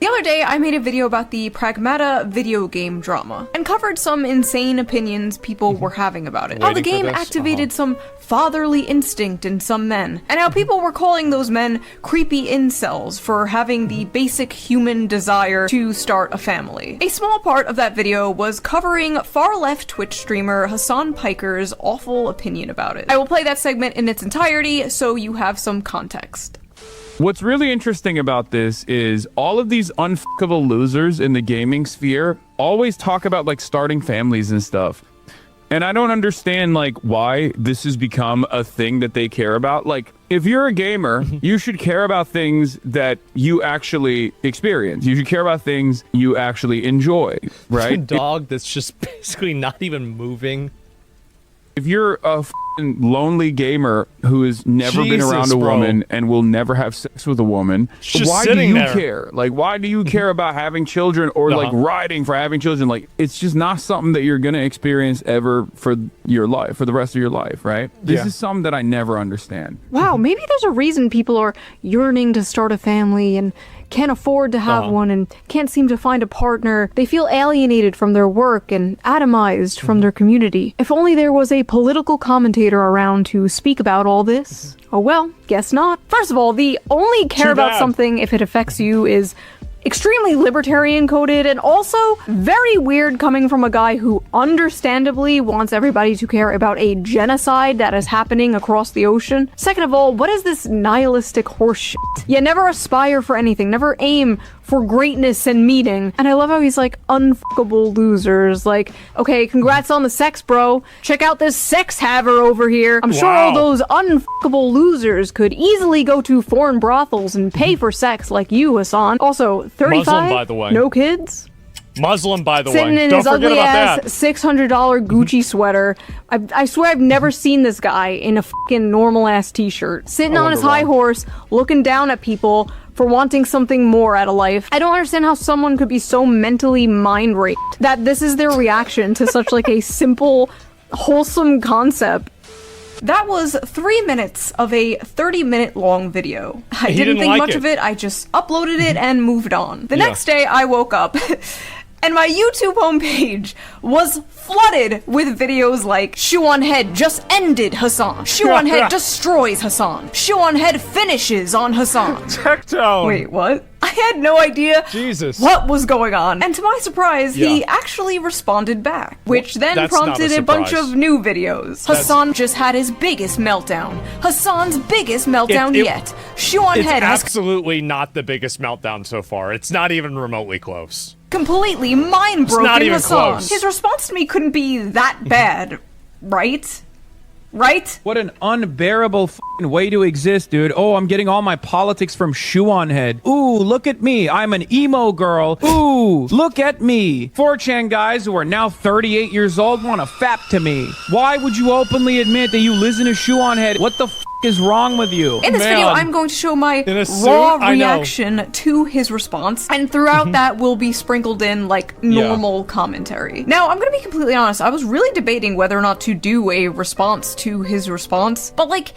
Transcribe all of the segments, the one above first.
The other day, I made a video about the Pragmata video game drama, and covered some insane opinions people were having about it. How the game activated some fatherly instinct in some men, and how people were calling those men creepy incels for having the basic human desire to start a family. A small part of that video was covering far-left Twitch streamer Hassan Piker's awful opinion about it. I will play that segment in its entirety so you have some context. What's really interesting about this is all of these unfuckable losers in the gaming sphere always talk about like starting families and stuff. And I don't understand like why this has become a thing that they care about. Like, if you're a gamer, you should care about things that you actually experience. You should care about things you actually enjoy, right? A dog that's just basically not even moving. If you're a lonely gamer who has never been around a woman and will never have sex with a woman, why do you care? Like, why do you care about having children or like riding for having children? Like, it's just not something that you're gonna experience ever for your life, for the rest of your life, right? This is something that I never understand. Wow, maybe there's a reason people are yearning to start a family and can't afford to have one and can't seem to find a partner. They feel alienated from their work and atomized from their community. If only there was a political commentator around to speak about all this. Oh well, guess not. First of all, the only care about something if it affects you is extremely libertarian coded and also very weird coming from a guy who understandably wants everybody to care about a genocide that is happening across the ocean. Second of all, what is this nihilistic horseshit? You never aspire for anything, never aim for greatness and meaning. And I love how he's like, unfuckable losers. Like, okay, congrats on the sex, bro. Check out this sex haver over here. I'm sure all those unfuckable losers could easily go to foreign brothels and pay for sex like you, Hassan. Also, 35, Muslim, by the way. No kids. Muslim, by the Sitting way. in Don't his forget ugly about ass $600 Gucci sweater. I swear I've never seen this guy in a fucking normal ass t-shirt. Sitting on his high horse, looking down at people for wanting something more out of life. I don't understand how someone could be so mentally mind raped that this is their reaction to such like a simple, wholesome concept. That was 3 minutes of a 30-minute long video. I didn't think much of it, I just uploaded it and moved on. The next day I woke up and my YouTube homepage was flooded with videos like Shoe on Head just ended Hassan. Shoe on Head destroys Hassan. Shoe on Head finishes on Hassan. Tectone. Wait, what? I had no idea what was going on. And to my surprise, he actually responded back, which then prompted a bunch of new videos. Hassan just had his biggest meltdown. Hassan's biggest meltdown yet. Shoe on Head has absolutely not the biggest meltdown so far. It's not even remotely close. Completely mind-broken not even Hassan. close. His response to me couldn't be that bad, right? Right? What an unbearable f***ing way to exist, dude. Oh, I'm getting all my politics from Shoe on Head. Ooh, look at me. I'm an emo girl. Ooh, look at me. 4chan guys who are now 38 years old want to fap to me. Why would you openly admit that you listen to Shoe on Head? What the f*** is wrong with you? In this video, I'm going to show my raw reaction to his response, and throughout that will be sprinkled in, like, normal commentary. Now, I'm gonna be completely honest, I was really debating whether or not to do a response to his response, but, like,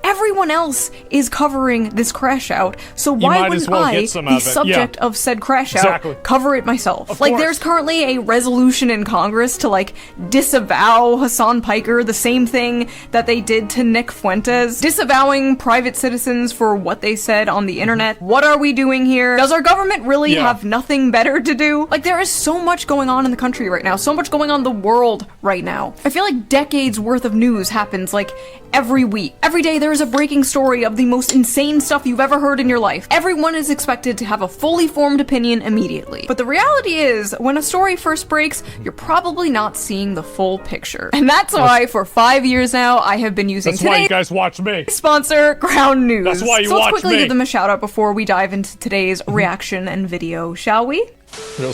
everyone else is covering this crash out, so why wouldn't I, the subject of said crash out, cover it myself? Like, there's currently a resolution in Congress to, like, disavow Hassan Piker, the same thing that they did to Nick Fuentes, disavowing private citizens for what they said on the internet. What are we doing here? Does our government really have nothing better to do? Like, there is so much going on in the country right now, so much going on in the world right now. I feel like decades worth of news happens, like, every week. Every day there is a breaking story of the most insane stuff you've ever heard in your life. Everyone is expected to have a fully formed opinion immediately. But the reality is, when a story first breaks, you're probably not seeing the full picture. And that's why, for 5 years now, I have been using why you guys watch me. Sponsor, Ground News. That's why you so watch let's quickly me. give them a shout out before we dive into today's reaction and video, shall we?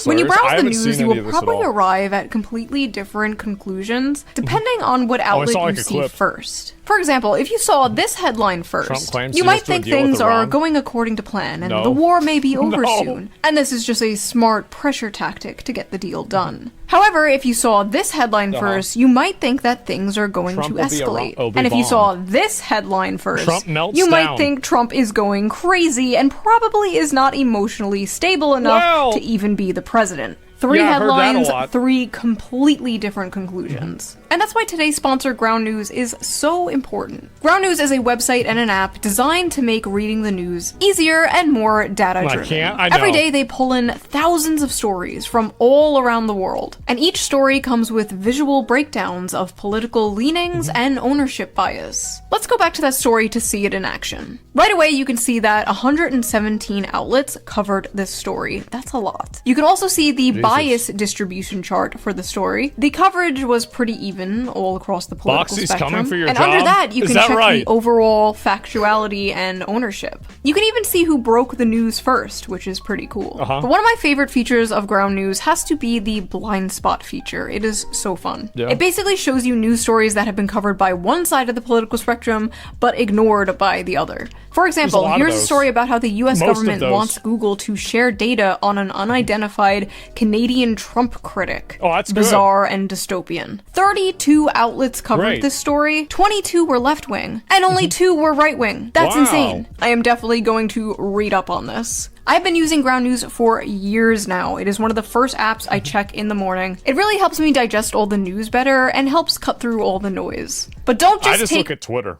When you browse the news, you will probably arrive at completely different conclusions, depending on what outlet you see first. For example, if you saw this headline first, you might think things are going according to plan, and the war may be over soon. And this is just a smart pressure tactic to get the deal done. However, if you saw this headline first, you might think that things are going to escalate. And if you saw this headline first, you might think Trump is going crazy and probably is not emotionally stable enough to even be the president. Three headlines, three completely different conclusions. And that's why today's sponsor, Ground News, is so important. Ground News is a website and an app designed to make reading the news easier and more data-driven. Every day they pull in thousands of stories from all around the world, and each story comes with visual breakdowns of political leanings and ownership bias. Let's go back to that story to see it in action. Right away, you can see that 117 outlets covered this story. That's a lot. You can also see the bias distribution chart for the story. The coverage was pretty even all across the political spectrum. Coming for your and job? Under that, you can check the overall factuality and ownership. You can even see who broke the news first, which is pretty cool. But one of my favorite features of Ground News has to be the blind spot feature. It is so fun. It basically shows you news stories that have been covered by one side of the political spectrum, but ignored by the other. For example, here's a story about how the US government wants Google to share data on an unidentified Canadian Trump critic. Oh, that's bizarre and dystopian. 32 outlets covered this story, 22 were left-wing, and only 2 were right-wing. That's insane. I am definitely going to read up on this. I've been using Ground News for years now. It is one of the first apps I check in the morning. It really helps me digest all the news better and helps cut through all the noise. But don't just I just look at Twitter.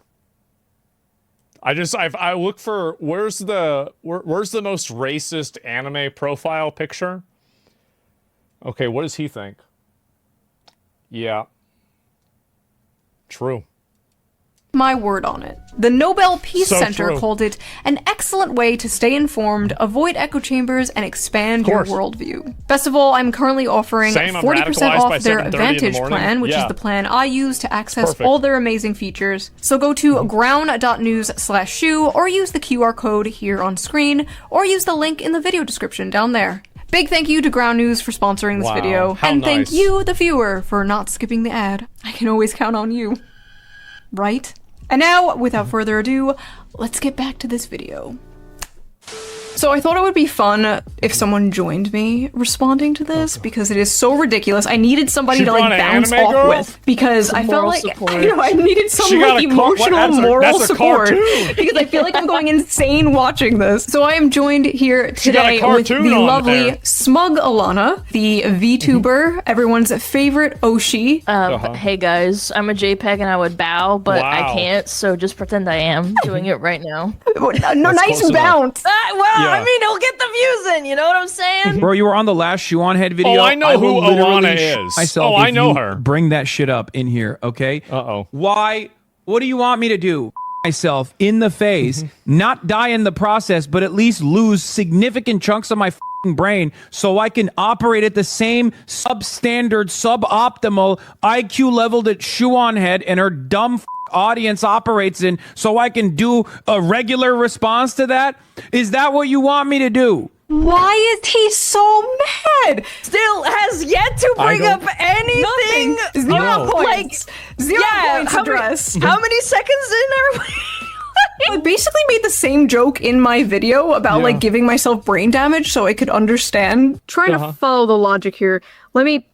I look for where's the most racist anime profile picture? Okay, what does he think? Yeah. True. My word on it. The Nobel Peace Center called it an excellent way to stay informed, avoid echo chambers, and expand your worldview. Best of all, I'm currently offering 40% off their Advantage plan, which is the plan I use to access all their amazing features. So go to ground.news/shoe or use the QR code here on screen, or use the link in the video description down there. Big thank you to Ground News for sponsoring this video, and thank you, the viewer, for not skipping the ad. I can always count on you. Right? And now, without further ado, let's get back to this video. So I thought it would be fun if someone joined me responding to this, because it is so ridiculous. I needed somebody to like bounce off with, because I felt like I needed some like emotional moral support, because I feel like I'm going insane watching this. So I am joined here today with the lovely Smug Alana, the VTuber, everyone's favorite Oshi. Hey guys, I'm a JPEG and I would bow, but I can't, so just pretend I am doing it right now. No, nice bounce. I mean, he'll get the views in, you know what I'm saying? Bro, you were on the last Shoe-On Head video. Oh, I know who Alana is. Oh, I know her. Bring that shit up in here, okay? Why? What do you want me to do? Myself in the face, not die in the process, but at least lose significant chunks of my brain so I can operate at the same substandard, suboptimal IQ level that Shoe-On Head and her dumb audience operates in, so I can do a regular response to that? Is that what you want me to do? Why is he so mad? Still has yet to bring up anything. Zero points. Zero points address. How many seconds in are we? I basically made the same joke in my video about like giving myself brain damage so I could understand. Trying to follow the logic here. Let me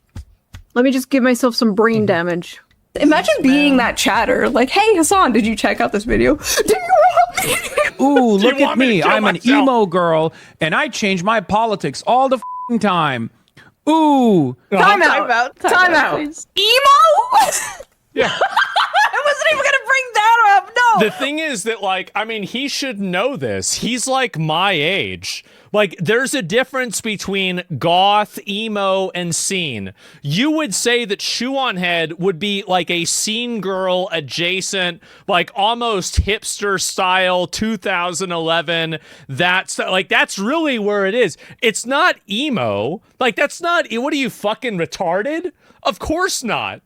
just give myself some brain damage. Imagine being that chatter, like, hey Hassan, did you check out this video? Do you want me? Ooh, look at me. I'm an emo girl, and I change my politics all the time. Ooh. Time out. Emo? Yeah. I wasn't even gonna bring that up. No. The thing is that, like, I mean, he should know this. He's like my age. Like, there's a difference between goth, emo, and scene. You would say that Shoe-On Head would be like a scene girl adjacent, like almost hipster style 2011. That's really where it is. It's not emo. Like, that's not, what are you, fucking retarded? Of course not.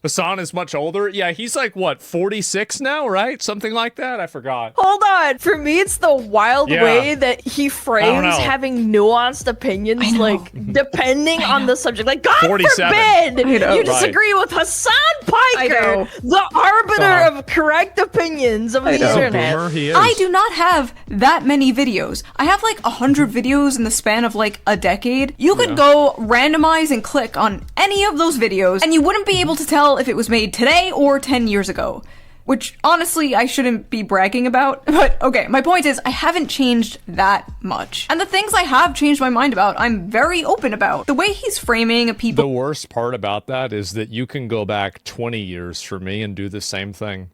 Hassan is much older. Yeah, he's like, what, 46 now, right? Something like that? I forgot. Hold on. For me, it's the wild Yeah. way that he frames know. having nuanced opinions, like, depending on the subject. Like, God 47. forbid know. you disagree with Hassan Piker, the arbiter of correct opinions of the internet. Boomer, he is. I do not have that many videos. I have like 100 videos in the span of like a decade. You could go randomize and click on any of those videos, and you wouldn't be able to tell if it was made today or 10 years ago. Which, honestly, I shouldn't be bragging about. But, okay, my point is, I haven't changed that much. And the things I have changed my mind about, I'm very open about. The way he's framing people... The worst part about that is that you can go back 20 years for me and do the same thing.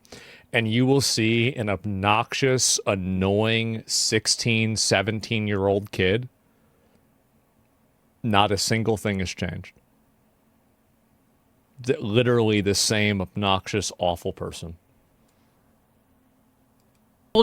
And you will see an obnoxious, annoying 16, 17-year-old kid. Not a single thing has changed. Literally the same obnoxious, awful person.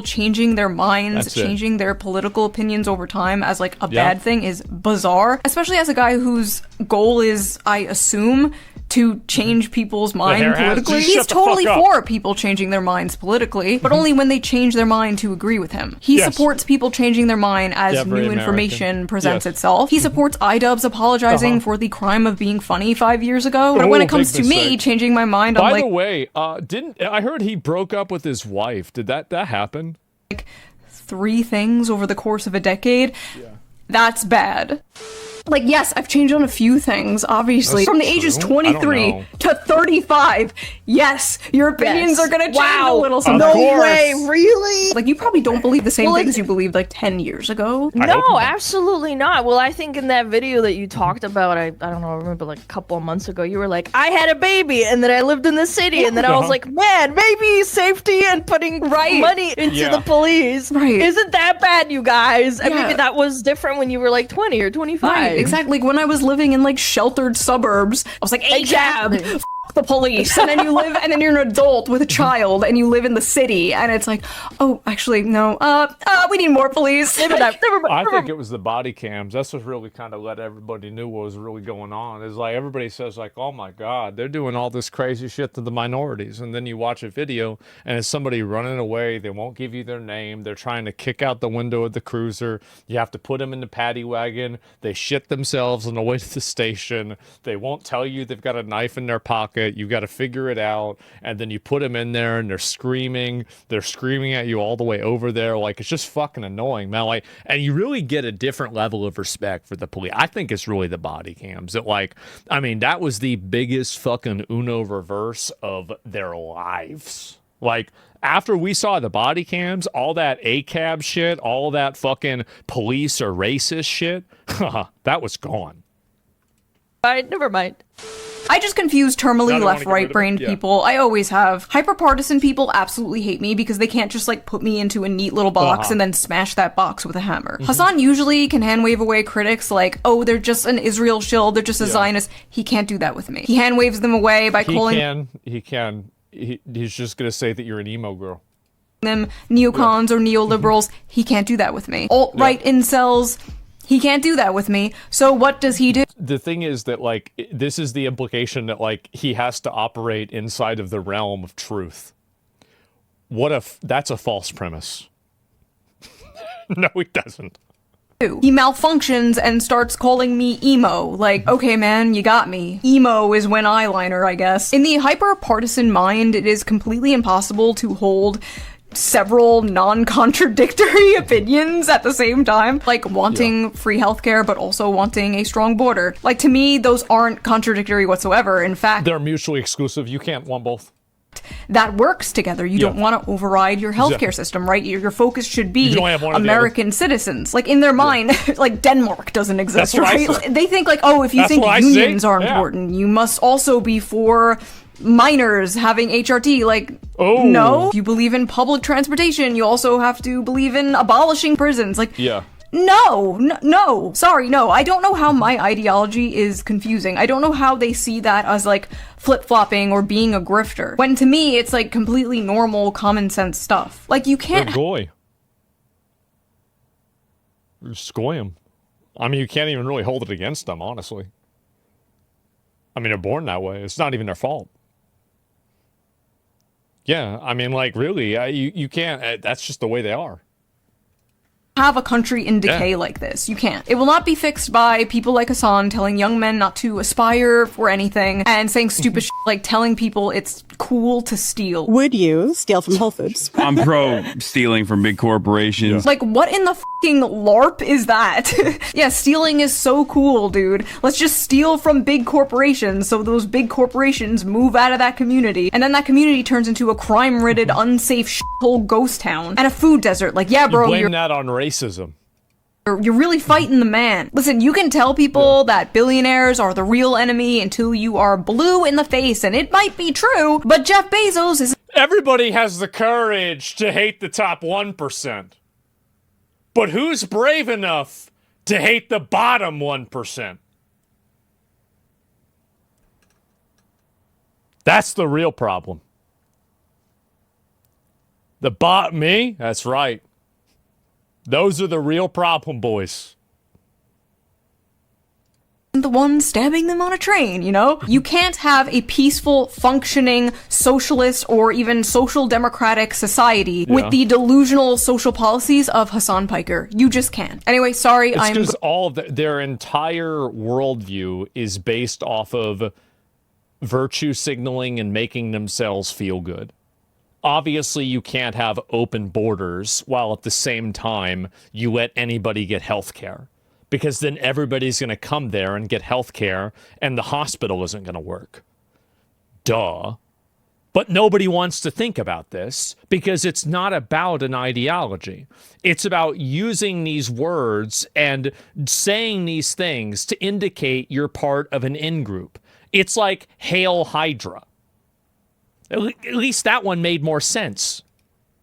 Changing their minds, That's it. changing their political opinions over time as like a bad thing is bizarre, especially as a guy whose goal is, I assume, to change people's mind politically. He's totally for people changing their minds politically, but only when they change their mind to agree with him. He supports people changing their mind as Every new information American. presents itself. He supports iDubbbz apologizing for the crime of being funny 5 years ago. But when it comes to me changing my mind, I'm By like, the way, I heard he broke up with his wife. Did that happen? 3 things over the course of a decade. That's bad. Like, yes, I've changed on a few things, obviously. That's From the ages true. I don't 23 know. to 35, yes, your opinions are gonna change a little Of sometimes. course. Way, really? Like, you probably don't believe the same Well, things you believed, like, 10 years ago. I hope No, not. absolutely not. Well, I think in that video that you talked about, I don't know, I remember like a couple of months ago, you were like, I had a baby and then I lived in the city and then I was like, man, maybe safety and putting money into the police isn't that bad, you guys. And maybe that was different when you were like 20 or 25. Right, exactly. Like, when I was living in, like, sheltered suburbs, I was like, Exactly. ACAB, the police. And then you live, and then you're an adult with a child, and you live in the city, and it's like, oh, actually, no, we need more police. I think it was the body cams. That's what really kind of let everybody knew what was really going on. Is like everybody says like, oh my God, they're doing all this crazy shit to the minorities. And then you watch a video and it's somebody running away. They won't give you their name. They're trying to kick out the window of the cruiser. You have to put them in the paddy wagon. They shit themselves on the way to the station. They won't tell you they've got a knife in their pocket. You've got to figure it out. And then you put them in there and they're screaming. They're screaming at you all the way over there. Like, it's just fucking annoying, man. Like, and you really get a different level of respect for the police. I think it's really the body cams that, like, I mean, that was the biggest fucking Uno reverse of their lives. Like, after we saw the body cams, all that ACAB shit, all that fucking police or racist shit, that was gone. Never mind. I just confuse terminally Now they wanna left get rid of it? right-brained Yeah. people. I always have. Hyper-partisan people absolutely hate me because they can't just, like, put me into a neat little box and then smash that box with a hammer. Hassan usually can hand-wave away critics like, oh, they're just an Israel shill, they're just a Zionist. He can't do that with me. He hand-waves them away by calling He's just going to say that you're an emo girl. them neocons or neoliberals. He can't do that with me. Alt-right incels, he can't do that with me. So what does he do? The thing is that, like, this is the implication that, like, he has to operate inside of the realm of truth. What if that's a false premise? No, he doesn't. He malfunctions and starts calling me emo. Like, okay, man, you got me. Emo is when eyeliner, I guess. In the hyper-partisan mind, it is completely impossible to hold several non-contradictory opinions at the same time, like wanting free healthcare but also wanting a strong border. Like, to me, those aren't contradictory whatsoever. In fact, They're mutually exclusive. You can't want both. that works together. You don't want to override your healthcare system, right? Your focus should be can only have one or the American citizens. Like, in their mind, like, Denmark doesn't exist, That's what I right? said. They think like, oh, if you That's think what I say. unions are Yeah. important, you must also be for minors having HRT. Like, Oh. no. If you believe in public transportation, you also have to believe in abolishing prisons. Like, Yeah. No. Sorry, no. I don't know how my ideology is confusing. I don't know how they see that as, like, flip-flopping or being a grifter. When to me, it's, like, completely normal, common sense stuff. Like, you They're can't... goy. Just goy 'em. I mean, you can't even really hold it against them, honestly. I mean, they're born that way. It's not even their fault. Yeah, I mean, like, really, you can't. That's just the way they are. Have a country in decay like this. You can't. It will not be fixed by people like Hassan telling young men not to aspire for anything and saying stupid shit like telling people it's cool to steal. Would you steal from Whole Foods? I'm pro stealing from big corporations. Like, what in the fucking LARP is that? Yeah, stealing is so cool, dude. Let's just steal from big corporations so those big corporations move out of that community, and then that community turns into a crime-ridden, unsafe shithole ghost town and a food desert. Like, yeah, bro, blame that on racism. You're really fighting the man. Listen, you can tell people that billionaires are the real enemy until you are blue in the face, and it might be true, but Jeff Bezos is... Everybody has the courage to hate the top 1%. But who's brave enough to hate the bottom 1%? That's the real problem. Me? That's right. Those are the real problem, boys. The one stabbing them on a train, you know? You can't have a peaceful, functioning, socialist or even social democratic society with the delusional social policies of Hassan Piker. You just can't. Anyway, sorry, it's because all of their entire worldview is based off of virtue signaling and making themselves feel good. Obviously, you can't have open borders while at the same time you let anybody get health care. Because then everybody's going to come there and get health care, and the hospital isn't going to work. Duh. But nobody wants to think about this because it's not about an ideology. It's about using these words and saying these things to indicate you're part of an in-group. It's like Hail Hydra. At least that one made more sense.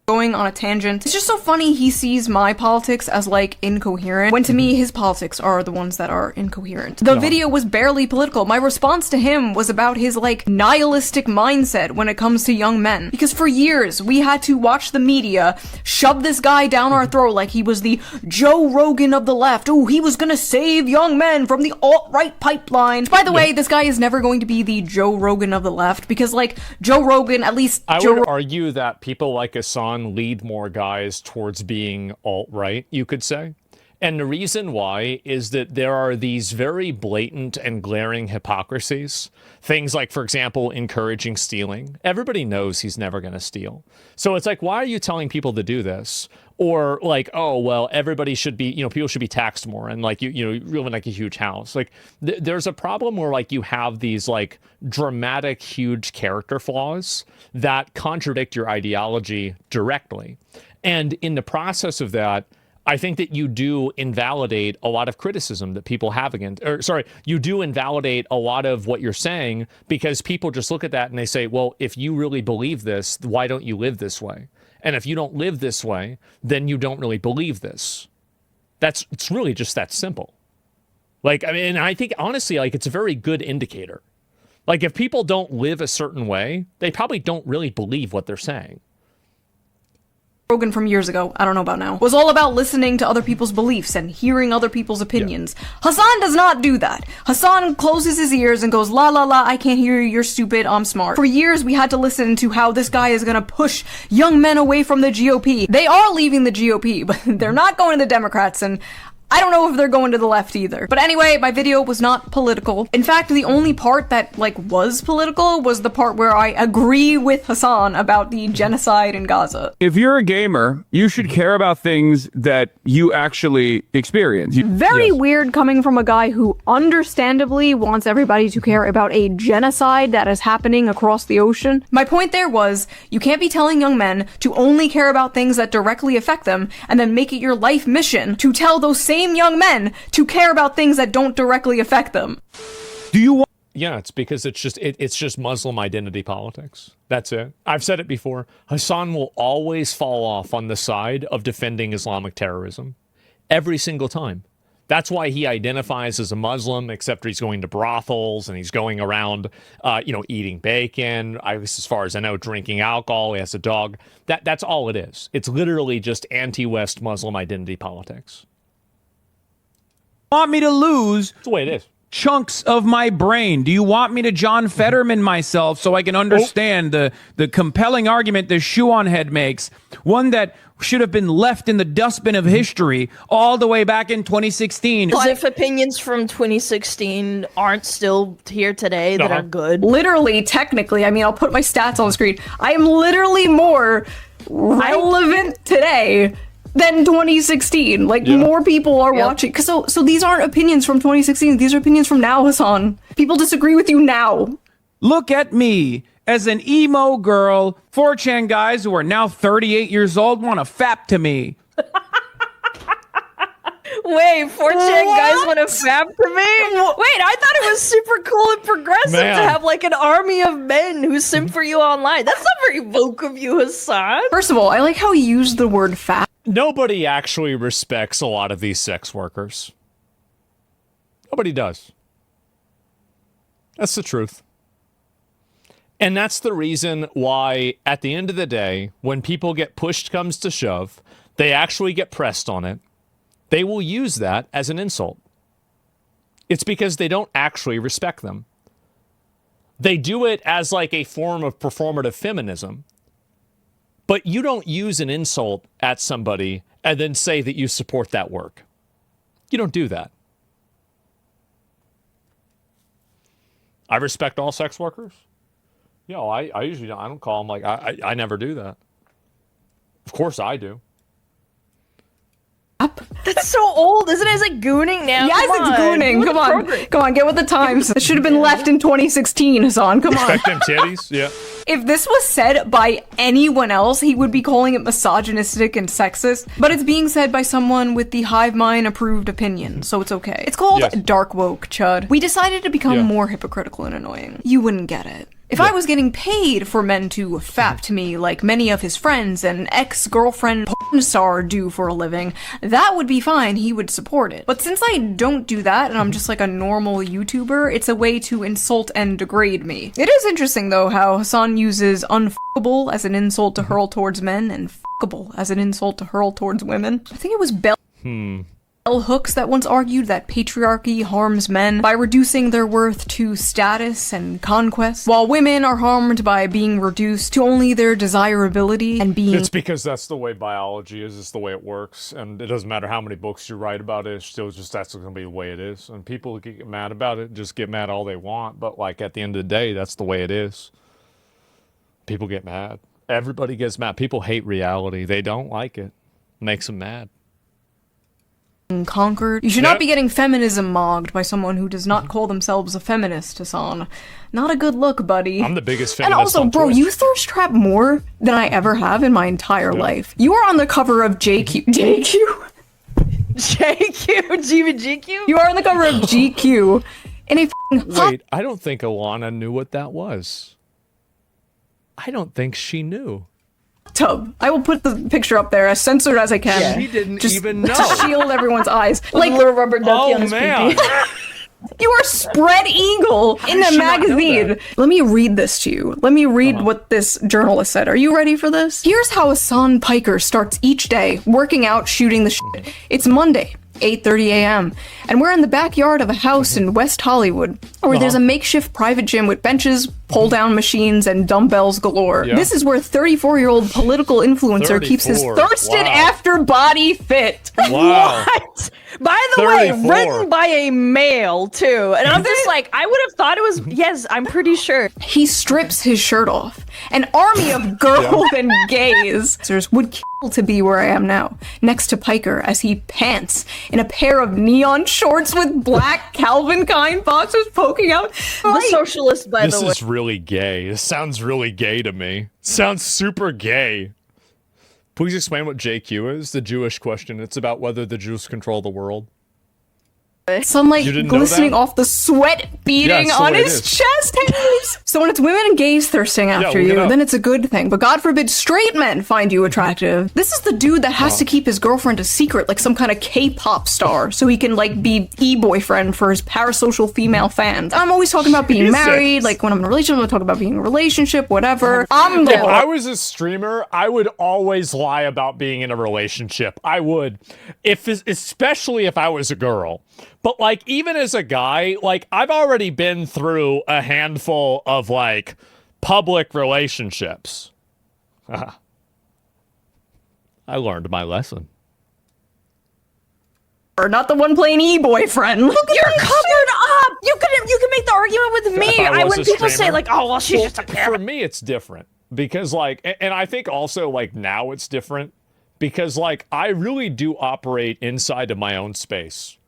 Going on a tangent. It's just so funny he sees my politics as, like, incoherent, when to me, his politics are the ones that are incoherent. The video was barely political. My response to him was about his, like, nihilistic mindset when it comes to young men. Because for years, we had to watch the media shove this guy down our throat like he was the Joe Rogan of the left. Ooh, he was gonna save young men from the alt-right pipeline. By the way, this guy is never going to be the Joe Rogan of the left, because, like, Joe Rogan, at least I would argue that people like Hassan lead more guys towards being alt-right, you could say. And the reason why is that there are these very blatant and glaring hypocrisies. Things like, for example, encouraging stealing. Everybody knows he's never going to steal. So it's like, why are you telling people to do this? Or like, oh, well, everybody should be, people should be taxed more. And like, you live in like a huge house. Like there's a problem where like you have these like dramatic, huge character flaws that contradict your ideology directly. And in the process of that, I think that you do invalidate a lot of criticism that people have you do invalidate a lot of what you're saying because people just look at that and they say, well, if you really believe this, why don't you live this way? And if you don't live this way, then you don't really believe this. It's really just that simple. Like, I mean, I think honestly, like it's a very good indicator. Like if people don't live a certain way, they probably don't really believe what they're saying. Rogan from years ago, I don't know about now, was all about listening to other people's beliefs and hearing other people's opinions. Yeah. Hassan does not do that. Hassan closes his ears and goes, la la la, I can't hear you, you're stupid, I'm smart. For years, we had to listen to how this guy is gonna push young men away from the GOP. They are leaving the GOP, but they're not going to the Democrats, and I don't know if they're going to the left either. But anyway, my video was not political. In fact, the only part that, like, was political was the part where I agree with Hassan about the genocide in Gaza. If you're a gamer, you should care about things that you actually experience. Very weird coming from a guy who understandably wants everybody to care about a genocide that is happening across the ocean. My point there was, you can't be telling young men to only care about things that directly affect them, and then make it your life mission to tell those same young men to care about things that don't directly affect them. Do you want? Yeah, it's because it's just Muslim identity politics. That's it. I've said it before. Hassan will always fall off on the side of defending Islamic terrorism. Every single time. That's why he identifies as a Muslim, except he's going to brothels and he's going around, eating bacon. As far as I know, drinking alcohol. He has a dog. That's all it is. It's literally just anti-West Muslim identity politics. Want me to lose? That's the way it is. chunks of my brain. Do you want me to John Fetterman myself so I can understand the compelling argument the Shuon head makes? One that should have been left in the dustbin of history all the way back in 2016. As if opinions from 2016 aren't still here today that are good. Literally, technically, I mean, I'll put my stats on the screen. I am literally more relevant today than 2016. Like, more people are watching. So these aren't opinions from 2016. These are opinions from now, Hassan. People disagree with you now. Look at me. As an emo girl, 4chan guys who are now 38 years old want to fap to me. Wait, 4chan guys want to fap to me? Wait, I thought it was super cool and progressive to have like an army of men who simp for you online. That's not very woke of you, Hassan. First of all, I like how you used the word fap. Nobody actually respects a lot of these sex workers. Nobody does. That's the truth. And that's the reason why, at the end of the day, when people get pushed comes to shove, they actually get pressed on it. They will use that as an insult. It's because they don't actually respect them. They do it as like a form of performative feminism. But you don't use an insult at somebody and then say that you support that work. You don't do that. I respect all sex workers. You know, I usually don't, I don't call them like, I never do that. Of course I do. That's so old, isn't it? It's like gooning now. Yes, it's gooning. Come on, get with the times. It should have been left in 2016, Hassan. Come on. Respect them titties, yeah. If this was said by anyone else, he would be calling it misogynistic and sexist. But it's being said by someone with the hive mind approved opinion, so it's okay. It's called dark woke, Chud. We decided to become more hypocritical and annoying. You wouldn't get it. If I was getting paid for men to fap to me like many of his friends and ex-girlfriend porn star do for a living, that would be fine, he would support it. But since I don't do that and I'm just like a normal YouTuber, it's a way to insult and degrade me. It is interesting though how Hassan uses unfuckable as an insult to hurl towards men and fuckable as an insult to hurl towards women. I think it was Bell Hooks that once argued that patriarchy harms men by reducing their worth to status and conquest, while women are harmed by being reduced to only their desirability and being— It's because that's the way biology is. It's the way it works. And it doesn't matter how many books you write about it. It's still just that's going to be the way it is. And people get mad about it, just get mad all they want. But like at the end of the day, that's the way it is. People get mad. Everybody gets mad. People hate reality. They don't like it. It makes them mad. Conquered. You should not be getting feminism mogged by someone who does not call themselves a feminist, Hassan. Not a good look, buddy. I'm the biggest feminist. And also, bro, Twitch. you thirst trap more than I ever have in my entire life. You are on the cover of JQ. GQ? You are on the cover of GQ in a Wait, I don't think Alana knew what that was. I don't think she knew. tub. I will put the picture up there as censored as I can. She didn't just even know. to shield everyone's eyes. Like a little rubber ducky on his man. pee-pee. You are spread eagle in did a she not know magazine. that? Let me read this to you. Let me read what this journalist said. Are you ready for this? Here's how Hassan Piker starts each day working out, shooting the shit. It's Monday, 8:30 a.m. and we're in the backyard of a house in West Hollywood where there's a makeshift private gym with benches, pull-down machines, and dumbbells galore. Yeah. This is where 34-year-old political influencer keeps his 34. thirsted Wow. after body fit. Wow. What? By the way, 34. written by a male, too. And I'm just like, I would have thought it was, yes, I'm pretty sure. He strips his shirt off. An army of girls and gays would kill to be where I am now, next to Piker as he pants in a pair of neon shorts with black Calvin Klein boxers poking out. The socialist, by This the way. is really gay. This sounds really gay to me. Sounds super gay. Please explain what JQ is, the Jewish question. It's about whether the Jews control the world. Sunlight You didn't know glistening that? off the sweat beading it's the on way it his is. chest hairs. So when it's women and gays thirsting after look it you, up. then it's a good thing. But God forbid straight men find you attractive. This is the dude that has to keep his girlfriend a secret, like some kind of K-pop star, so he can like be e-boyfriend for his parasocial female fans. I'm always talking about being Jesus. married. Like when I'm in a relationship, I'm talking about being in a relationship, whatever. I'm the If I was a streamer, I would always lie about being in a relationship. I would. Especially if I was a girl. But like, even as a guy, like, I've already been through a handful of like public relationships. I learned my lesson. Or not the one playing e-boyfriend. You're covered up. You can make the argument with me. When people say like, "Oh, well, she's just a parent." For me, it's different because like, and I think also like now it's different because like I really do operate inside of my own space.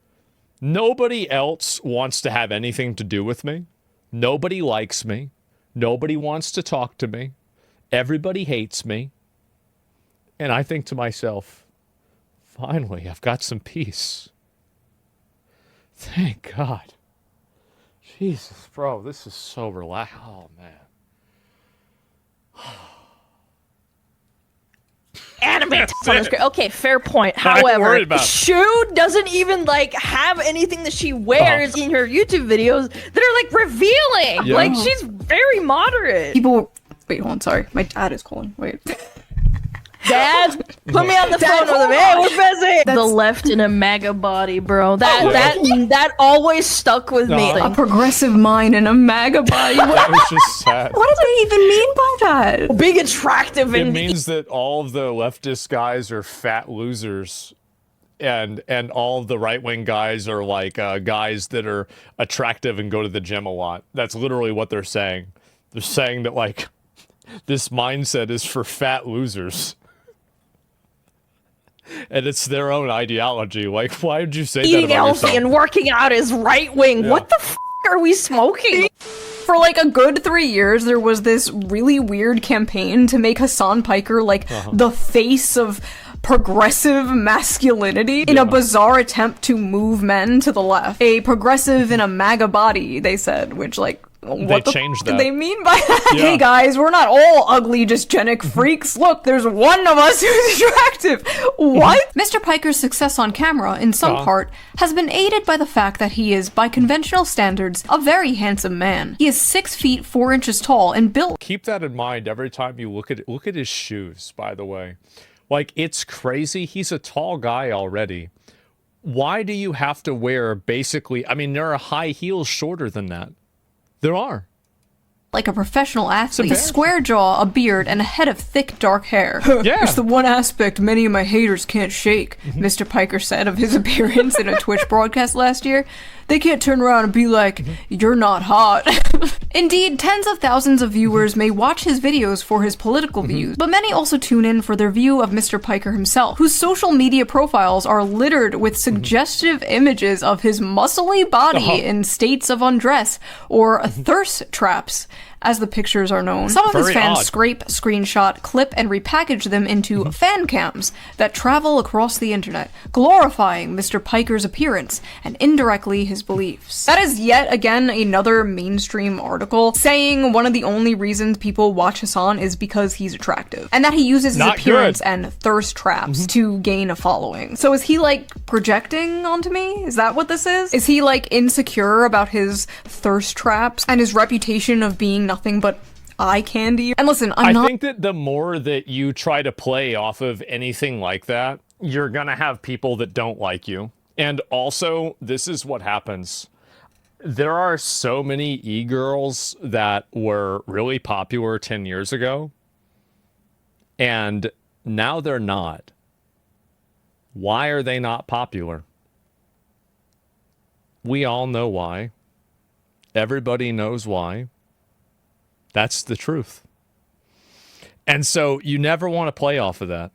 Nobody else wants to have anything to do with me. Nobody likes me. Nobody wants to talk to me. Everybody hates me. And I think to myself, finally, I've got some peace. Thank God. Jesus, bro, this is so relaxed. Oh, man. Anime on the screen. Okay, fair point. However, Shu doesn't even like have anything that she wears in her YouTube videos that are like revealing. Yeah. Like she's very moderate. People, wait, hold on, sorry. My dad is calling. Wait. Dad, put me on the phone with him. Hey, we're busy. The left in a MAGA body, bro. That always stuck with me. A progressive mind and a MAGA body. That was just sad. What does it even mean by that? Big attractive. It means that all of the leftist guys are fat losers. And all of the right-wing guys are like guys that are attractive and go to the gym a lot. That's literally what they're saying. They're saying that like this mindset is for fat losers. And it's their own ideology. Like, why would you say that about eating healthy yourself? and working out is right wing? Yeah. What the f are we smoking? For like a good 3 years, there was this really weird campaign to make Hassan Piker like the face of progressive masculinity in a bizarre attempt to move men to the left. A progressive in a MAGA body, they said, which like, what changed do that. they mean by that? Yeah. Hey guys, we're not all ugly, dysgenic freaks. Look, there's one of us who's attractive. What? Mr. Piker's success on camera, in some part, has been aided by the fact that he is, by conventional standards, a very handsome man. He is 6 feet 4 inches tall and built. Keep that in mind every time you look at it. Look at his shoes, by the way. Like, it's crazy. He's a tall guy already. Why do you have to wear basically, I mean, there are high heels shorter than that. There are. Like a professional athlete, square jaw, a beard, and a head of thick, dark hair. It's the one aspect many of my haters can't shake, Mr. Piker said of his appearance in a Twitch broadcast last year. They can't turn around and be like, you're not hot. Indeed, tens of thousands of viewers may watch his videos for his political views, but many also tune in for their view of Mr. Piker himself, whose social media profiles are littered with suggestive images of his muscly body in states of undress, or thirst traps, as the pictures are known. Some of his fans scrape, screenshot, clip, and repackage them into fan cams that travel across the internet, glorifying Mr. Piker's appearance and indirectly his beliefs. That is yet again another mainstream article saying one of the only reasons people watch Hassan is because he's attractive, and that he uses his appearance and thirst traps to gain a following. So is he like projecting onto me? Is that what this is? Is he like insecure about his thirst traps and his reputation of being nothing but eye candy? And listen, I think that the more that you try to play off of anything like that, you're gonna have people that don't like you. And also, this is what happens. There are so many e-girls that were really popular 10 years ago, and now they're not. Why are they not popular? We all know why. Everybody knows why. That's the truth. And so you never want to play off of that.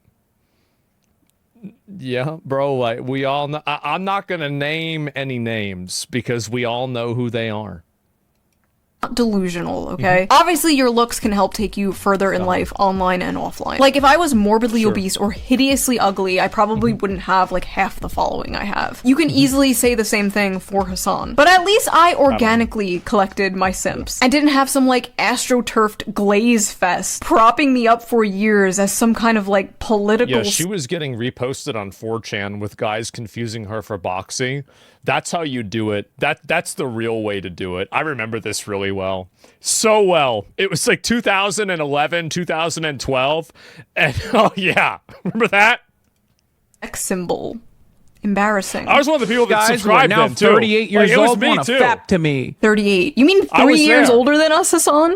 Yeah, bro, like we all know. I'm not going to name any names because we all know who they are. Delusional, okay? Obviously, your looks can help take you further in life, online and offline. Like, if I was morbidly obese or hideously ugly, I probably wouldn't have, like, half the following I have. You can easily say the same thing for Hassan. But at least I organically collected my simps, and didn't have some, like, astroturfed glaze fest propping me up for years as some kind of, like, political... Yeah, she was getting reposted on 4chan with guys confusing her for boxing. That's how you do it. That's the real way to do it. I remember this really well. So well. It was like 2011, 2012. And oh yeah. Remember that? X symbol Embarrassing. I was one of the people that Guys who are subscribed now then, too. 38 years Like, it was old me, want to too. fap to me. 38. You mean I 3 was years there. older than us, Hassan?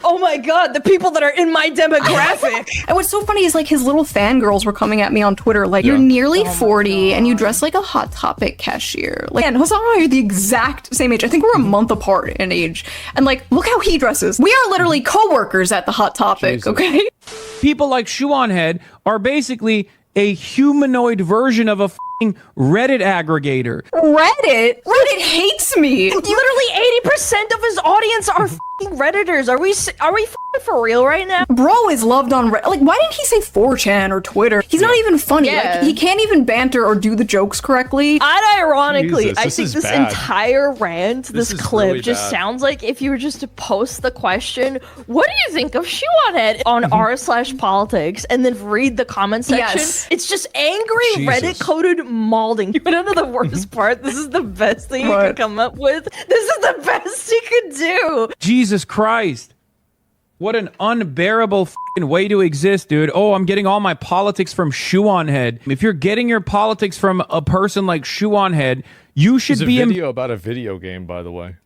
Oh my god, the people that are in my demographic. And what's so funny is like his little fangirls were coming at me on Twitter like, you're Yeah. nearly 40 and you dress like a Hot Topic cashier. Like, and Hassan and I are the exact same age. I think we're a month apart in age. And like, look how he dresses. We are literally co-workers at the Hot Topic, Jesus. okay? People like Shuonhead are basically a humanoid version of a f***ing Reddit aggregator. Reddit hates me. Literally 80% of his audience are f***ing Redditors. Are we f***ing for real right now? Bro is loved on Reddit. Like, why didn't he say 4chan or Twitter? He's not even funny. Yeah. Like, he can't even banter or do the jokes correctly. Unironically, Jesus, I this think is this bad. entire rant, this is clip, really just bad. sounds like if you were just to post the question, what do you think of Shuonhead on r/politics, and then read the comment section? Yes. It's just angry Jesus. Reddit-coded malding. You know the worst part? This is the best thing you What? could come up with. This is the best you could do. Jesus Christ. What an unbearable f***ing way to exist, dude. Oh, I'm getting all my politics from Shuonhead. If you're getting your politics from a person like Shuonhead, you should There's a be video about a video game, by the way.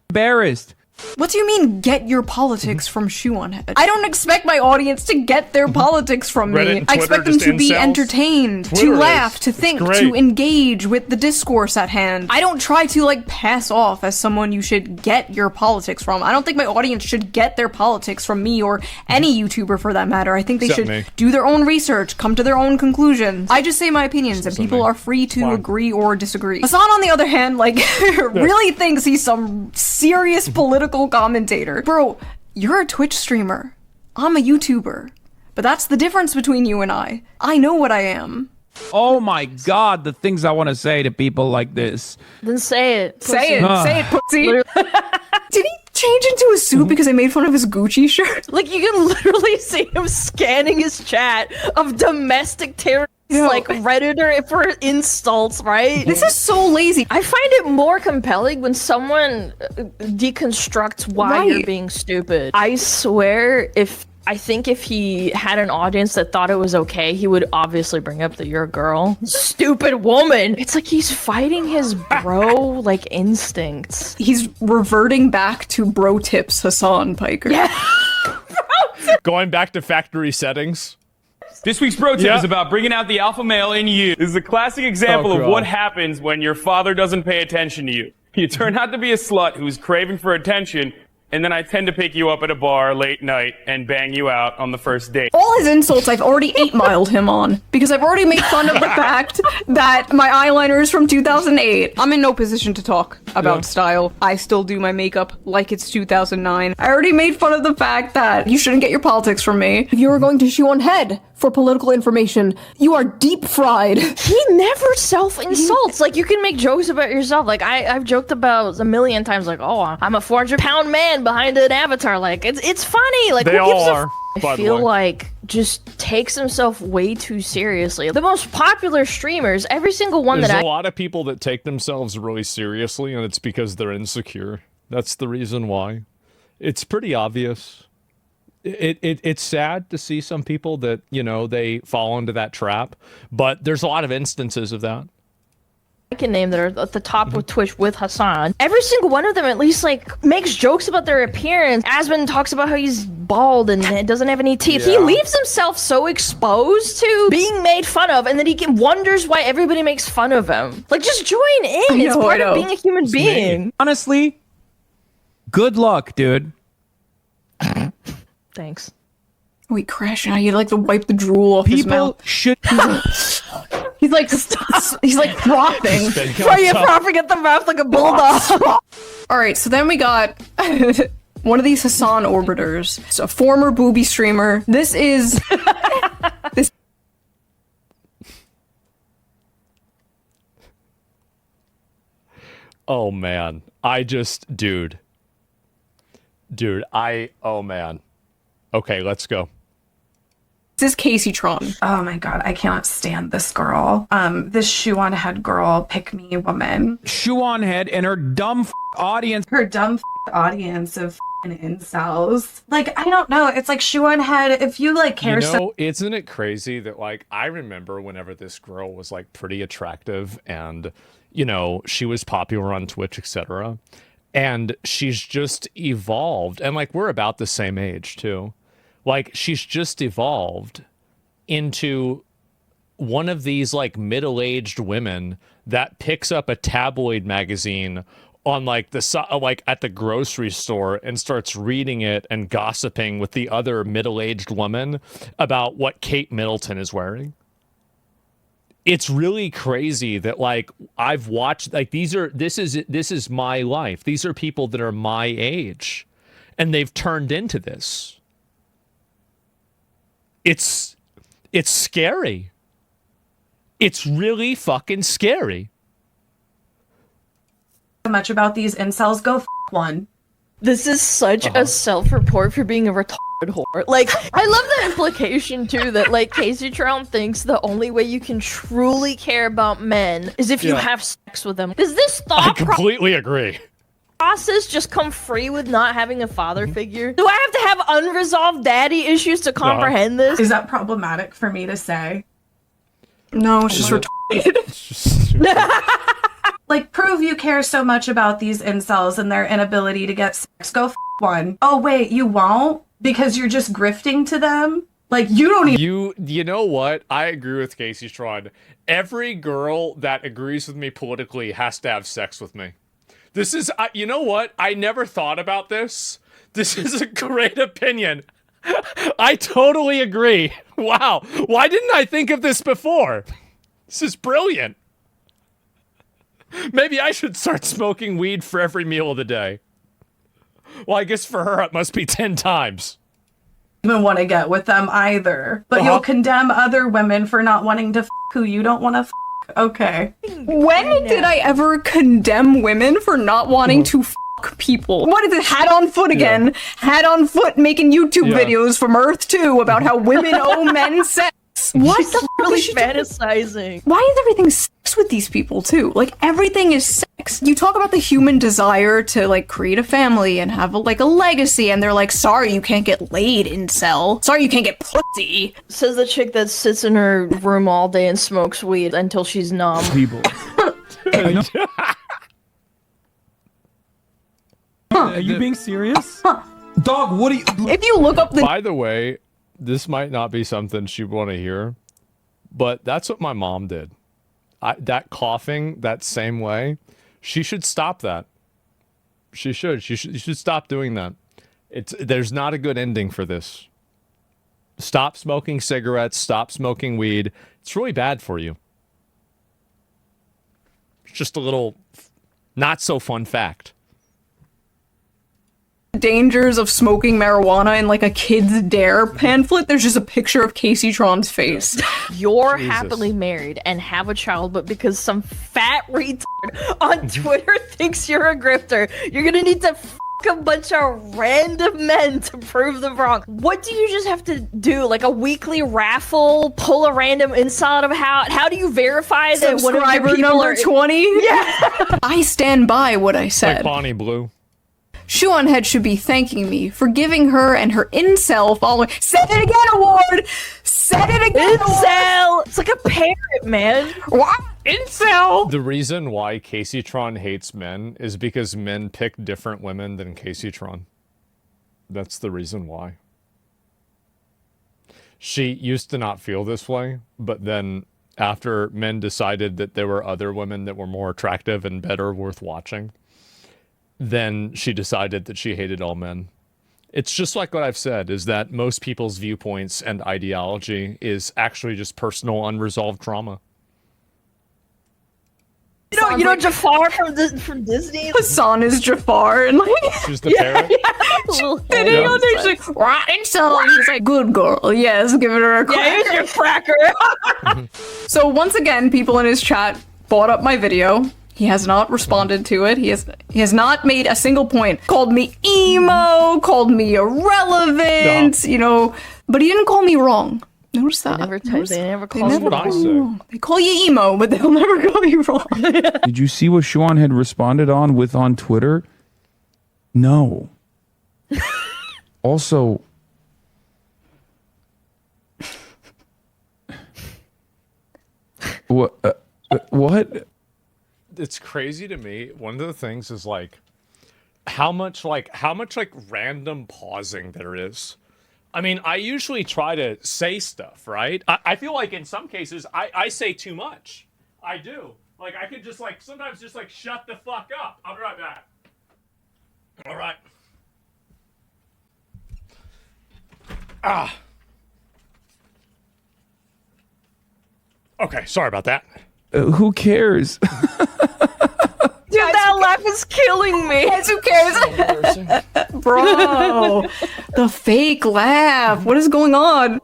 embarrassed. What do you mean, get your politics from Shuonhead? I don't expect my audience to get their politics from Reddit me. and I expect Twitter them to just be incels. entertained, Twitter to is. laugh, to It's think, great. to engage with the discourse at hand. I don't try to, like, pass off as someone you should get your politics from. I don't think my audience should get their politics from me or any YouTuber for that matter. I think they Except should me. do their own research, come to their own conclusions. I just say my opinions, and people me. are free to Fine. agree or disagree. Hassan, on the other hand, like, really thinks he's some serious political commentator. Bro, you're a Twitch streamer. I'm a YouTuber. But that's the difference between you and I. I know what I am. Oh my God, the things I want to say to people like this. Then say it. Say it. Ugh. Say it, pussy. Did he change into a suit because I made fun of his Gucci shirt? Like, you can literally see him scanning his chat of domestic terrorists, Yo. like Redditor for insults, right? This is so lazy. I find it more compelling when someone deconstructs why you're Right. being stupid. I swear, I think if he had an audience that thought it was okay, he would obviously bring up that you're a girl. Stupid woman! It's like he's fighting his bro, like, instincts. He's reverting back to bro tips, Hassan Piker. Yeah. Going back to factory settings. This week's bro tip Yeah. is about bringing out the alpha male in you. This is a classic example Oh, of God. what happens when your father doesn't pay attention to you. You turn out to be a slut who's craving for attention, and then I tend to pick you up at a bar late night and bang you out on the first date. All his insults I've already 8-miled him on because I've already made fun of the fact that my eyeliner is from 2008. I'm in no position to talk about style. I still do my makeup like it's 2009. I already made fun of the fact that you shouldn't get your politics from me. If you were going to Shuonhead for political information, you are deep fried. He never self-insults. Like, you can make jokes about yourself. Like, I've joked about a million times, like, oh, I'm a 400-pound man behind an avatar. Like, it's funny. Like, They who gives all a are, I by the feel way. like just takes himself way too seriously. The most popular streamers, every single one There's that a lot of people that take themselves really seriously, and it's because they're insecure. That's the reason why. It's pretty obvious. It's sad to see some people that, you know, they fall into that trap, but there's a lot of instances of that. I can name that are at the top with Twitch with Hassan. Every single one of them at least like makes jokes about their appearance. Asmon talks about how he's bald and doesn't have any teeth. He Yeah. leaves himself so exposed to being made fun of, and then he wonders why everybody makes fun of him. Like, just join in. It's know, part I of know. being a human being. Honestly, good luck, dude. Thanks. Wait, Crash, now you like to wipe the drool off his People mouth. should. He's like, he's like frothing. Why are you frothing at the mouth like a bulldog? All right, so then we got one of these Hassan orbiters. It's a former booby streamer. This is this. Oh man, dude, oh man. Okay, let's go. This is Casey Tron. Oh my god, I cannot stand this girl. This Shuonhead girl, pick me woman. Shuonhead and her dumb audience. Her dumb audience of incels. Like, I don't know. It's like Shuan Head, if you like care so isn't it crazy that like I remember whenever this girl was like pretty attractive and she was popular on Twitch, etc. And she's just evolved, and like we're about the same age too. Like she's just evolved into one of these like middle-aged women that picks up a tabloid magazine on like at the grocery store and starts reading it and gossiping with the other middle-aged woman about what Kate Middleton is wearing. It's really crazy that like I've watched like this is my life. These are people that are my age and they've turned into this. It's scary. It's really fucking scary. much about these incels, go one. This is such a self-report for being a retarded whore. Like, I love the implication, too, that, like, Casey Trout thinks the only way you can truly care about men is if you have sex with them. Does this thought I completely agree. process just come free with not having a father figure? Do I have to have unresolved daddy issues to comprehend this? Is that problematic for me to say? No, it's just retarded. Like, prove you care so much about these incels and their inability to get sex. Go one. Oh, wait, you won't? Because you're just grifting to them? Like, you don't even... You know what? I agree with Casey Straughn. Every girl that agrees with me politically has to have sex with me. This is... you know what? I never thought about this. This is a great opinion. I totally agree. Wow. Why didn't I think of this before? This is brilliant. Maybe I should start smoking weed for every meal of the day. Well, I guess for her it must be 10 times. Even want to get with them either. But you'll condemn other women for not wanting to f who you don't want to f. Okay. When did I ever condemn women for not wanting to f people? What is it? Hat on foot again. Yeah. Hat on foot making YouTube videos from Earth 2 about how women owe men sex. What the really fantasizing? Why is everything sex with these people too? Like everything is sex. You talk about the human desire to like create a family and have a legacy, and they're like, sorry, you can't get laid, incel. Sorry, you can't get pussy. Says the chick that sits in her room all day and smokes weed until she's numb. People. Are you being serious? Dog, what are you... If you look up the... By the way, this might not be something she'd want to hear, but that's what my mom did. That coughing that same way, she should stop that. She should. You should stop doing that. There's not a good ending for this. Stop smoking cigarettes. Stop smoking weed. It's really bad for you. It's just a little not so fun fact. Dangers of smoking marijuana in like a Kids Dare pamphlet. There's just a picture of Casey Tron's face. You're happily married and have a child, but because some fat retard on Twitter thinks you're a grifter, you're gonna need to f a bunch of random men to prove them wrong. What do you just have to do? Like a weekly raffle? Pull a random inside of how do you verify that one of your people number 20? Yeah. I stand by what I said. Like Bonnie Blue. Shuonhead should be thanking me for giving her and her incel following. Say it again, award! Say it again, incel! Award! It's like a parrot, man. What? Incel! The reason why Casey Tron hates men is because men pick different women than Casey Tron. That's the reason why. She used to not feel this way, but then after men decided that there were other women that were more attractive and better worth watching, then she decided that she hated all men. It's just like what I've said, is that most people's viewpoints and ideology is actually just personal unresolved trauma. You know Jafar from Disney? Hassan is Jafar, and like... She's the parrot? Sitting on there, she's like, right, incel. He's like, good girl, yes, give her a cracker. Yeah, here's your cracker. So once again, people in his chat brought up my video. He has not responded to it. He has not made a single point. Called me emo, called me irrelevant, you know, but he didn't call me wrong. Notice that. They never call me wrong. They call you emo, but they'll never call you wrong. Did you see what Shuon had responded on Twitter? No. Also, what? It's crazy to me. One of the things is like how much random pausing there is. I mean, I usually try to say stuff, right? I feel like in some cases I say too much. I do. Like I could just like sometimes just like shut the fuck up. I'll be right back. All right. Okay, sorry about that. Who cares? Dude, that laugh is killing me. Who cares? Bro, the fake laugh. What is going on?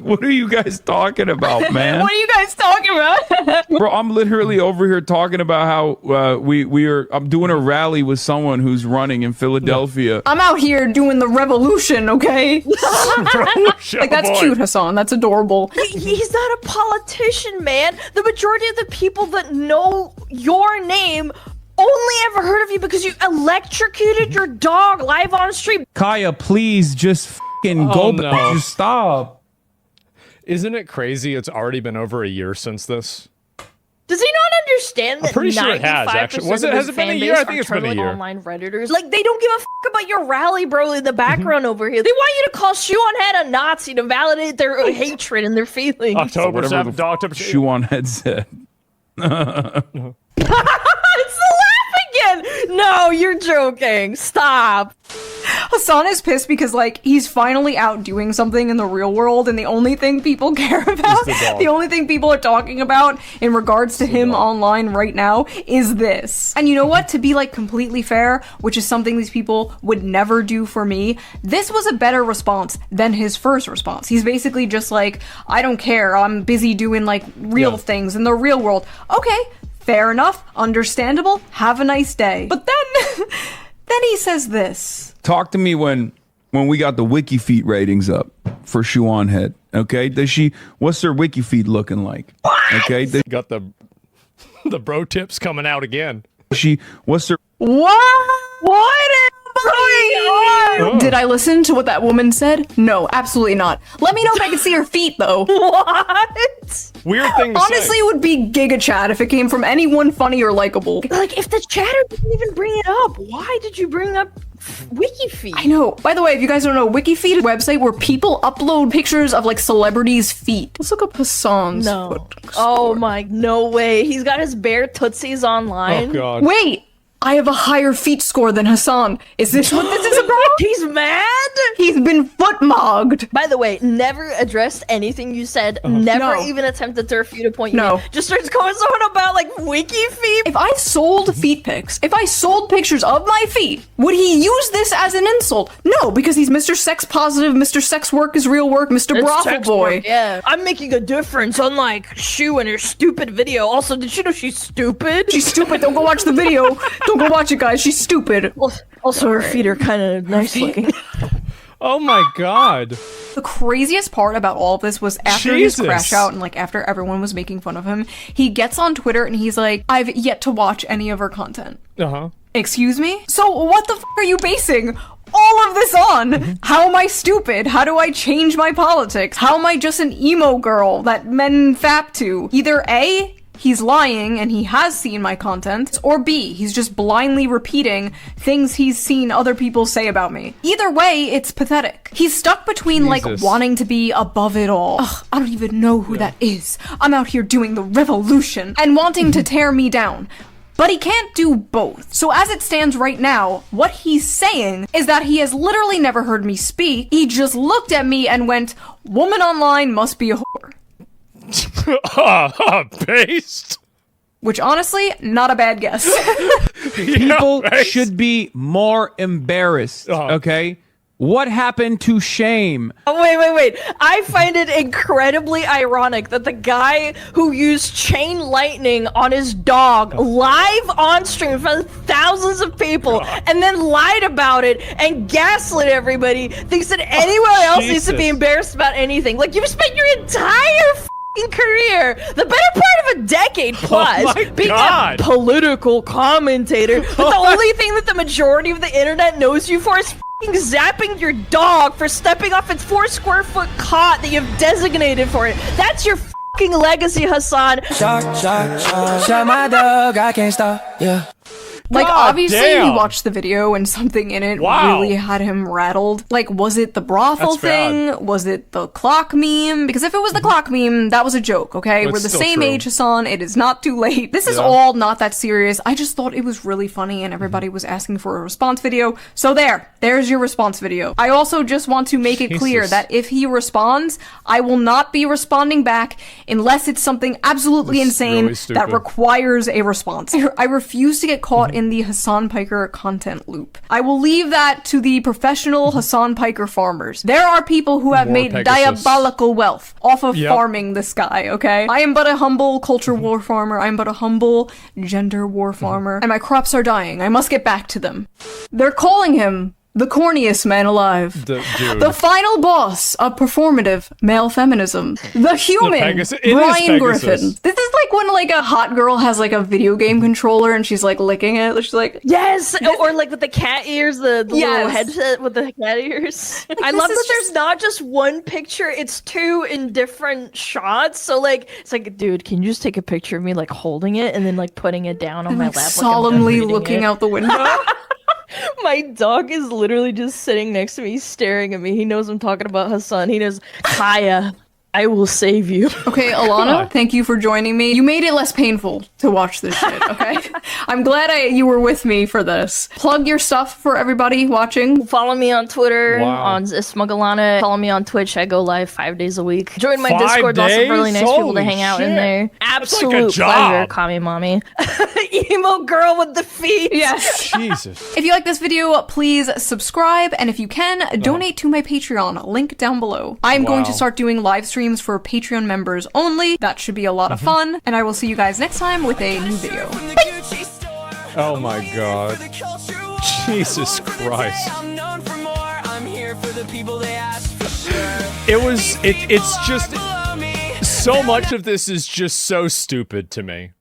What are you guys talking about, man? What are you guys talking about? Bro, I'm literally over here talking about how I'm doing a rally with someone who's running in Philadelphia. I'm out here doing the revolution, okay? Like, that's cute, Hassan. That's adorable. He's not a politician, man. The majority of the people that know your name only ever heard of you because you electrocuted your dog live on stream. Kaya, please just fucking go back. Just stop. Isn't it crazy? It's already been over a year since this. Does he not understand that? I'm pretty sure it has, actually. Has it been a year? I think it's been a year. Online Redditors, like, they don't give a fuck about your rally, bro, in the background over here. They want you to call Shoe-on-Head a Nazi to validate their hatred and their feelings. October 7th, October Shoe-on-Head said. It's the laugh again! No, you're joking. Stop. Hassan is pissed because, like, he's finally out doing something in the real world, and the only thing people care about, the only thing people are talking about in regards to him online right now is this. And you know what? To be, like, completely fair, which is something these people would never do for me, this was a better response than his first response. He's basically just like, I don't care, I'm busy doing, like, real things in the real world. Okay, fair enough, understandable, have a nice day. But then, then he says this. Talk to me when we got the WikiFeet ratings up for Shoe-on-Head. Okay, what's their WikiFeet looking like? What? Okay, they got the bro tips coming out again. What's their What is going on? Did I listen to what that woman said? No, absolutely not. Let me know if I can see her feet, though. What? Weird thing to Honestly, say. it would be Giga Chat if it came from anyone funny or likable. Like, if the chatter didn't even bring it up, why did you bring up WikiFeet? I know. By the way, if you guys don't know, WikiFeet is a website where people upload pictures of, like, celebrities' feet. Let's look up Hassan's foot score. Oh my, no way. He's got his bare tootsies online. Oh, God. Wait! I have a higher feet score than Hassan. Is this what this is about? He's mad? He's been foot-mogged. By the way, never addressed anything you said. Never even attempted to refute a point you made. Just starts going on about, like, WikiFeet. If I sold feet pics, if I sold pictures of my feet, would he use this as an insult? No, because he's Mr. Sex Positive, Mr. Sex Work is Real Work, Mr. Brothel Boy. Work, yeah. I'm making a difference, unlike Shu and her stupid video. Also, did you know she's stupid? She's stupid. Don't go watch the video. Don't go watch it, guys. She's stupid. Also, her feet are kind of nice looking. Oh my God. The craziest part about all of this was after his crash out and, like, after everyone was making fun of him, he gets on Twitter and he's like, I've yet to watch any of her content. Excuse me? So what the f*** are you basing all of this on? How am I stupid? How do I change my politics? How am I just an emo girl that men fap to? Either A, he's lying and he has seen my content, or B, he's just blindly repeating things he's seen other people say about me. Either way, it's pathetic. He's stuck between, like, wanting to be above it all. Ugh, I don't even know who that is. I'm out here doing the revolution, and wanting to tear me down. But he can't do both. So as it stands right now, what he's saying is that he has literally never heard me speak. He just looked at me and went, woman online must be a whore. Based. Which, honestly, not a bad guess. People should be more embarrassed, okay? What happened to shame? Oh, wait. I find it incredibly ironic that the guy who used chain lightning on his dog live on stream in front of thousands of people and then lied about it and gaslit everybody thinks that anyone else needs to be embarrassed about anything. Like, you've spent your entire career, the better part of a decade plus, my being God. a political commentator. But the only thing that the majority of the internet knows you for is zapping your dog for stepping off its 4 square foot cot that you've designated for it. That's your legacy, Hassan. Shot my dog, I can't stop. Yeah. Like, God obviously, damn. he watched the video and something in it Wow. really had him rattled. Like, was it the brothel That's bad. thing? Was it the clock meme? Because if it was the clock meme, that was a joke, okay? That's We're the still same true. age, Hassan. It is not too late. This is Yeah. all not that serious. I just thought it was really funny and everybody was asking for a response video. So there's your response video. I also just want to make it clear Jesus. that if he responds, I will not be responding back unless it's something absolutely This is insane really stupid. that requires a response. I refuse to get caught in the Hassan Piker content loop. I will leave that to the professional Hassan Piker farmers. There are people who have More made Pegasus. diabolical wealth off of Yep. farming this guy, okay? I am but a humble culture war farmer. I am but a humble gender war farmer. And my crops are dying. I must get back to them. They're calling him the corniest man alive. Dude. The final boss of performative male feminism. The human Pegasus- it is Ryan Pegasus. Griffin. This is like when like a hot girl has like a video game controller and she's like licking it. She's like, Yes, or like with the cat ears, the little Yes. headset with the cat ears. I this love is that just- there's not just one picture; it's 2 in different shots. So like, it's like, dude, can you just take a picture of me like holding it and then like putting it down on my like lap, solemnly like looking out the window. My dog is literally just sitting next to me, staring at me. He knows I'm talking about Hassan. He knows, Kaya, I will save you. Okay, Alana, thank you for joining me. You made it less painful to watch this shit, okay? I'm glad you were with me for this. Plug your stuff for everybody watching. Follow me on Twitter, Wow. on Asmongold. Follow me on Twitch. I go live 5 days a week. Join my 5 Discord. Lots of really days? nice people to Holy hang out in shit. there. That's like a Absolute pleasure, job. Kami Mommy. Emo girl with the feet. Yes. Jesus. If you like this video, please subscribe, and if you can, donate to my Patreon, link down below. I'm going to Wow. start doing live streams for Patreon members only. That should be a lot of fun, and I will see you guys next time with a new video. Oh my God. Jesus Christ. It's just so much of this is just so stupid to me.